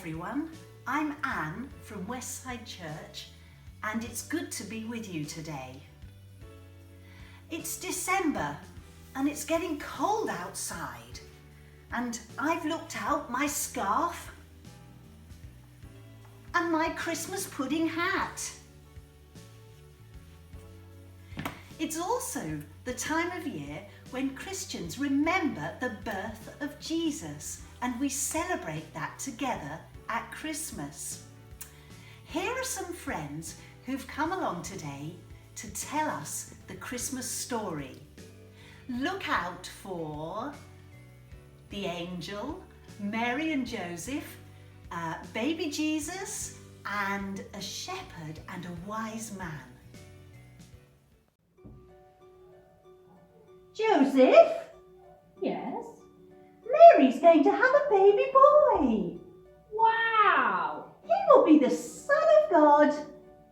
everyone, I'm Anne from Westside Church and it's good to be with you today. It's December and it's getting cold outside and I've looked out my scarf and my Christmas pudding hat. It's also the time of year when Christians remember the birth of Jesus and we celebrate that together at Christmas. Here are some friends who've come along today to tell us the Christmas story. Look out for the angel, Mary and Joseph, baby Jesus, and a shepherd and a wise man. Joseph? Yes? Mary's going to have a baby boy. Wow! He will be the Son of God.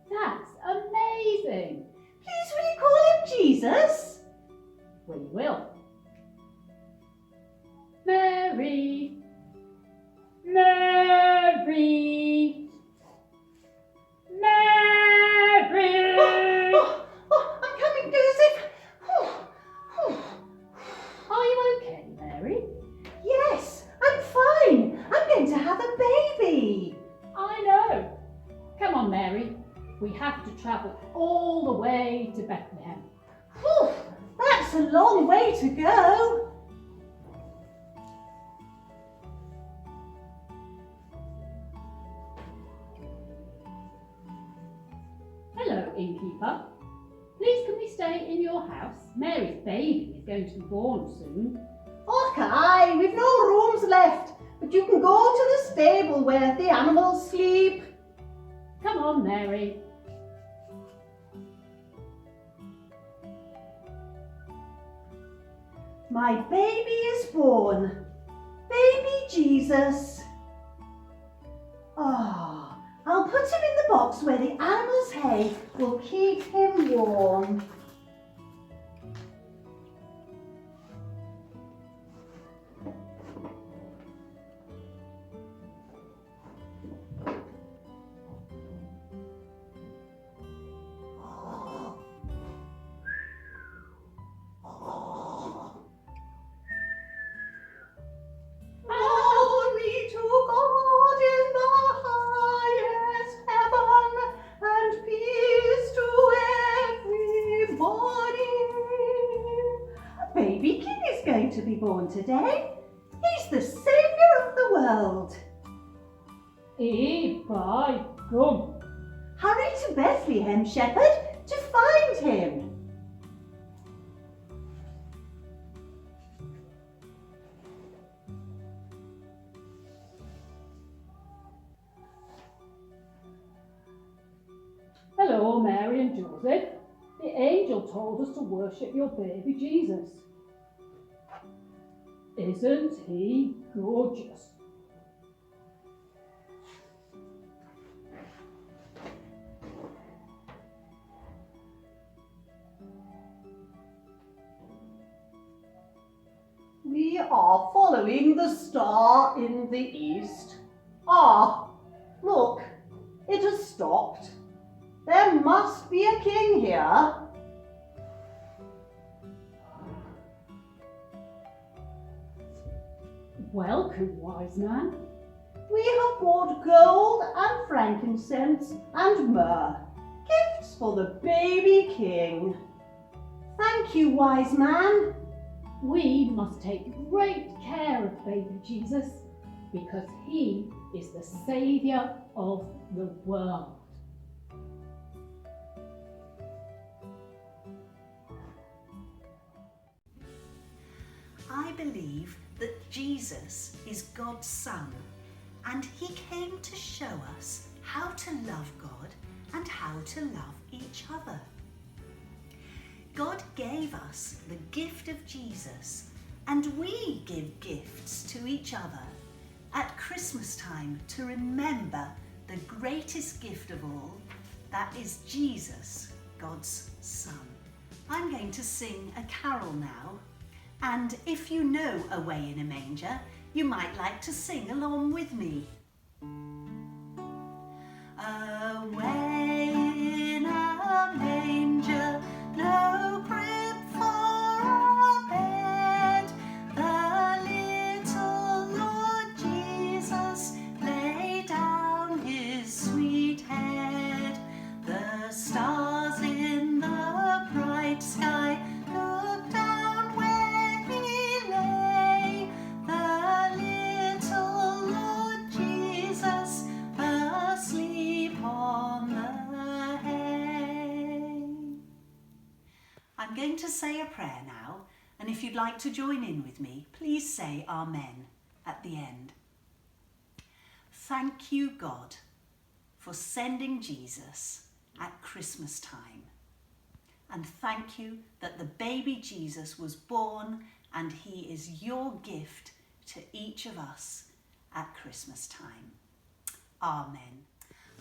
That's amazing! Please will you call him Jesus? We will. Mary! Mary! Mary! I'm coming, Joseph. Are you okay, Mary? Yes, I'm fine. I'm going to have a baby. I know. Come on, Mary. We have to travel all the way to Bethlehem. That's a long way to go. Hello, innkeeper. Please can we stay in your house? Mary's baby is going to be born soon. Okay, we've no rooms left, but you can go to the stable where the animals sleep. Come on, Mary. My baby is born. Baby Jesus. I'll put him in the box where the animals' hay will keep him warm. Glory to God in the highest heaven, and peace to everybody. A baby king is going to be born today. He's the saviour of the world. By gum. Hurry to Bethlehem, shepherd, to find him. Hello, Mary and Joseph. The angel told us to worship your baby Jesus. Isn't he gorgeous? We are following the star in the east. Look, it has stopped. There must be a king here. Welcome, wise man. We have brought gold and frankincense and myrrh, gifts for the baby king. Thank you, wise man. We must take great care of baby Jesus because he is the saviour of the world. I believe that Jesus is God's Son, and he came to show us how to love God and how to love each other. God gave us the gift of Jesus, and we give gifts to each other at Christmas time to remember the greatest gift of all, that is Jesus, God's Son. I'm going to sing a carol now. And if you know Away in a Manger, you might like to sing along with me. going to say a prayer now, and if you'd like to join in with me, please say Amen at the end. Thank you, God, for sending Jesus at Christmas time. And thank you that the baby Jesus was born and he is your gift to each of us at Christmas time. Amen.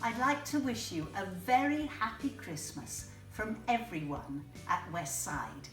I'd like to wish you a very happy Christmas from everyone at Westside.